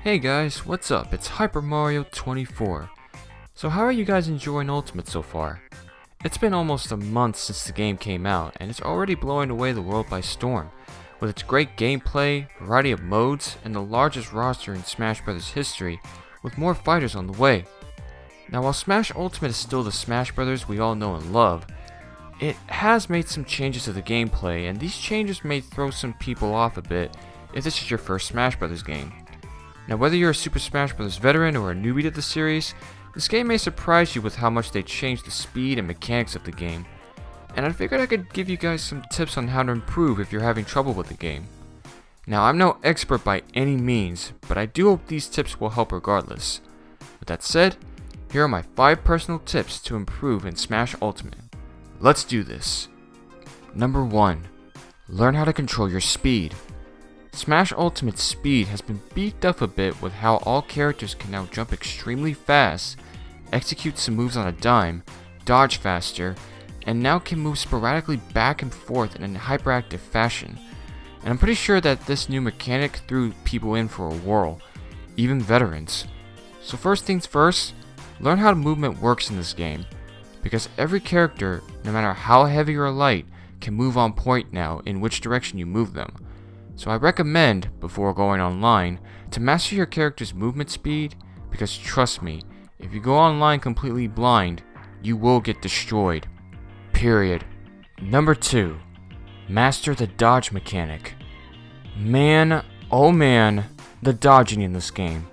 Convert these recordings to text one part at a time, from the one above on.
Hey guys, what's up? It's Hyper Mario 24. So how are you guys enjoying Ultimate so far? It's been almost a month since the game came out, and it's already blowing away the world by storm, with its great gameplay, variety of modes, and the largest roster in Smash Bros. History, with more fighters on the way. Now while Smash Ultimate is still the Smash Bros. We all know and love, it has made some changes to the gameplay, and these changes may throw some people off a bit if this is your first Smash Bros. Game. Now whether you're a Super Smash Bros. Veteran or a newbie to the series, this game may surprise you with how much they changed the speed and mechanics of the game. And I figured I could give you guys some tips on how to improve if you're having trouble with the game. Now I'm no expert by any means, but I do hope these tips will help regardless. With that said, here are my 5 personal tips to improve in Smash Ultimate. Let's do this. Number 1. Learn how to control your speed. Smash Ultimate's speed has been beefed up a bit with how all characters can now jump extremely fast, execute some moves on a dime, dodge faster, and now can move sporadically back and forth in a hyperactive fashion. And I'm pretty sure that this new mechanic threw people in for a whirl, even veterans. So first things first, learn how movement works in this game, because every character, no matter how heavy or light, can move on point now in which direction you move them. So I recommend, before going online, to master your character's movement speed, because trust me, if you go online completely blind, you will get destroyed. Period. Number 2. Master the dodge mechanic. Man, oh man, the dodging in this game.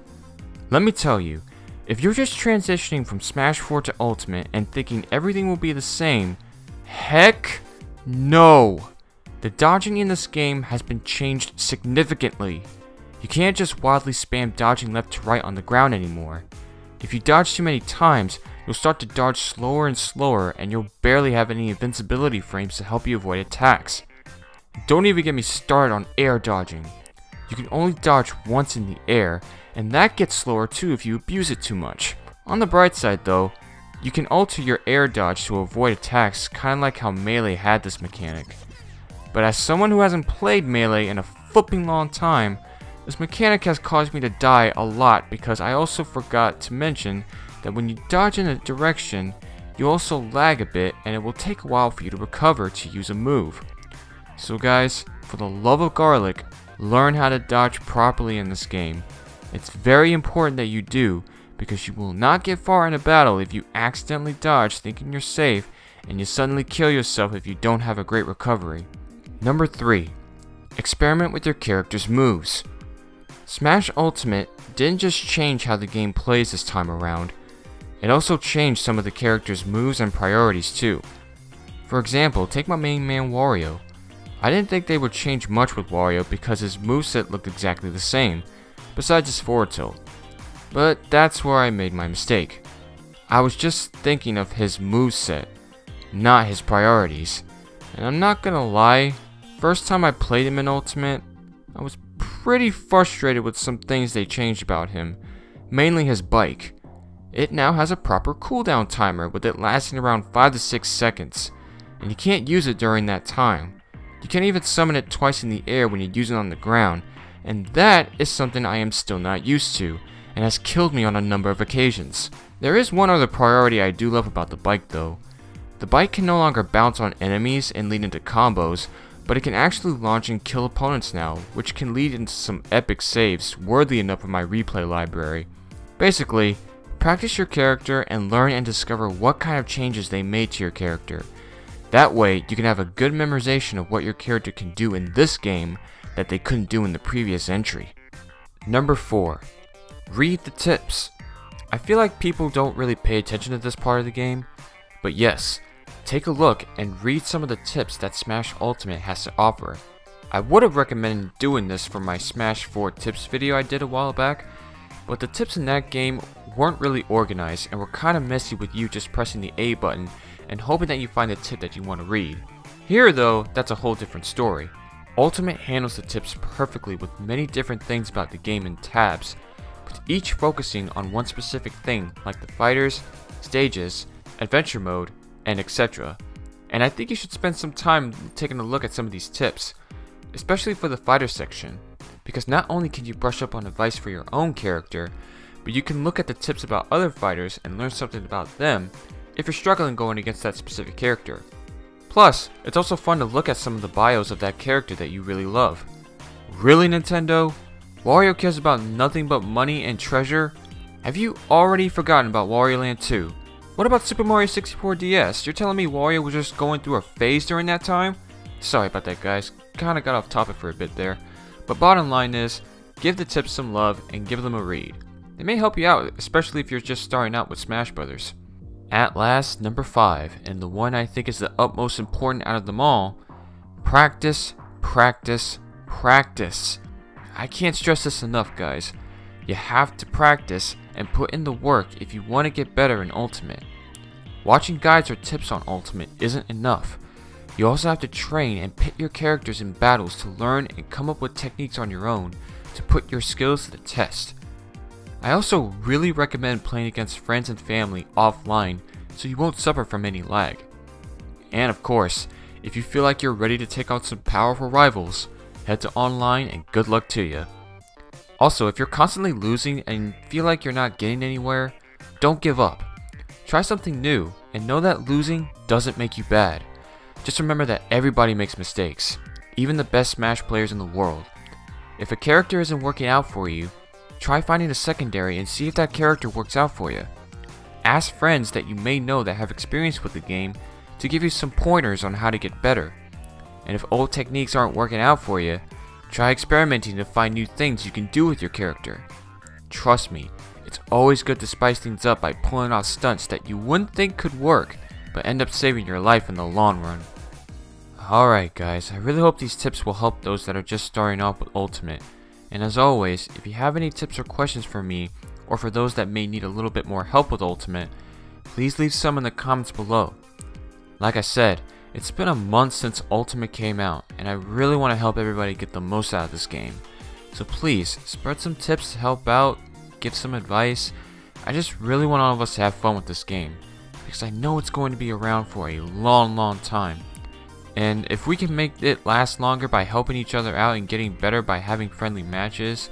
Let me tell you, if you're just transitioning from Smash 4 to Ultimate and thinking everything will be the same, heck no! The dodging in this game has been changed significantly. You can't just wildly spam dodging left to right on the ground anymore. If you dodge too many times, you'll start to dodge slower and slower, and you'll barely have any invincibility frames to help you avoid attacks. Don't even get me started on air dodging. You can only dodge once in the air, and that gets slower too if you abuse it too much. On the bright side though, you can alter your air dodge to avoid attacks, kinda like how Melee had this mechanic. But as someone who hasn't played Melee in a flipping long time, this mechanic has caused me to die a lot because I also forgot to mention that when you dodge in a direction, you also lag a bit and it will take a while for you to recover to use a move. So guys, for the love of garlic, learn how to dodge properly in this game. It's very important that you do, because you will not get far in a battle if you accidentally dodge thinking you're safe and you suddenly kill yourself if you don't have a great recovery. Number 3. Experiment with your character's moves. Smash Ultimate didn't just change how the game plays this time around, it also changed some of the character's moves and priorities too. For example, take my main man Wario. I didn't think they would change much with Wario because his moveset looked exactly the same, besides his forward tilt. But that's where I made my mistake. I was just thinking of his moveset, not his priorities. And I'm not gonna lie, first time I played him in Ultimate, I was pretty frustrated with some things they changed about him, mainly his bike. It now has a proper cooldown timer with it lasting around 5 to 6 seconds, and you can't use it during that time. You can't even summon it twice in the air when you use it on the ground, and that is something I am still not used to, and has killed me on a number of occasions. There is one other priority I do love about the bike though. The bike can no longer bounce on enemies and lead into combos, but it can actually launch and kill opponents now, which can lead into some epic saves worthy enough of my replay library. Basically, practice your character and learn and discover what kind of changes they made to your character. That way, you can have a good memorization of what your character can do in this game that they couldn't do in the previous entry. Number 4. Read the tips. I feel like people don't really pay attention to this part of the game, but yes, take a look and read some of the tips that Smash Ultimate has to offer. I would have recommended doing this for my Smash 4 tips video I did a while back, but the tips in that game weren't really organized and were kinda messy with you just pressing the A button and hoping that you find the tip that you want to read. Here though, that's a whole different story. Ultimate handles the tips perfectly with many different things about the game in tabs, with each focusing on one specific thing like the fighters, stages, adventure mode, and etc. And I think you should spend some time taking a look at some of these tips, especially for the fighter section. because not only can you brush up on advice for your own character, but you can look at the tips about other fighters and learn something about them if you're struggling going against that specific character. Plus, it's also fun to look at some of the bios of that character that you really love. Really, Nintendo? Wario cares about nothing but money and treasure? Have you already forgotten about Wario Land 2? What about Super Mario 64 DS? You're telling me Wario was just going through a phase during that time? Sorry about that, guys. Kinda got off topic for a bit there. But bottom line is, give the tips some love and give them a read. They may help you out, especially if you're just starting out with Smash Brothers. At last, number 5, and the one I think is the utmost important out of them all, practice, practice, practice. I can't stress this enough, guys. You have to practice and put in the work if you want to get better in Ultimate. Watching guides or tips on Ultimate isn't enough. You also have to train and pit your characters in battles to learn and come up with techniques on your own to put your skills to the test. I also really recommend playing against friends and family offline so you won't suffer from any lag. And of course, if you feel like you're ready to take out some powerful rivals, head to online and good luck to you. Also, if you're constantly losing and feel like you're not getting anywhere, don't give up. Try something new and know that losing doesn't make you bad. Just remember that everybody makes mistakes, even the best Smash players in the world. If a character isn't working out for you, try finding a secondary and see if that character works out for you. Ask friends that you may know that have experience with the game to give you some pointers on how to get better. And if old techniques aren't working out for you, try experimenting to find new things you can do with your character. Trust me, it's always good to spice things up by pulling off stunts that you wouldn't think could work, but end up saving your life in the long run. Alright guys, I really hope these tips will help those that are just starting off with Ultimate. And as always, if you have any tips or questions for me, or for those that may need a little bit more help with Ultimate, please leave some in the comments below. Like I said, it's been a month since Ultimate came out, and I really want to help everybody get the most out of this game. So please, spread some tips to help out, give some advice. I just really want all of us to have fun with this game, because I know it's going to be around for a long time. And if we can make it last longer by helping each other out and getting better by having friendly matches,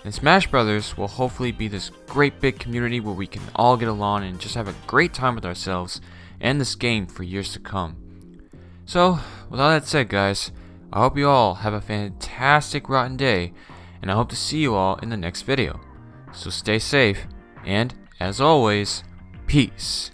then Smash Brothers will hopefully be this great big community where we can all get along and just have a great time with ourselves and this game for years to come. So, with all that said guys, I hope you all have a fantastic rotten day, and I hope to see you all in the next video. So stay safe, and as always, peace.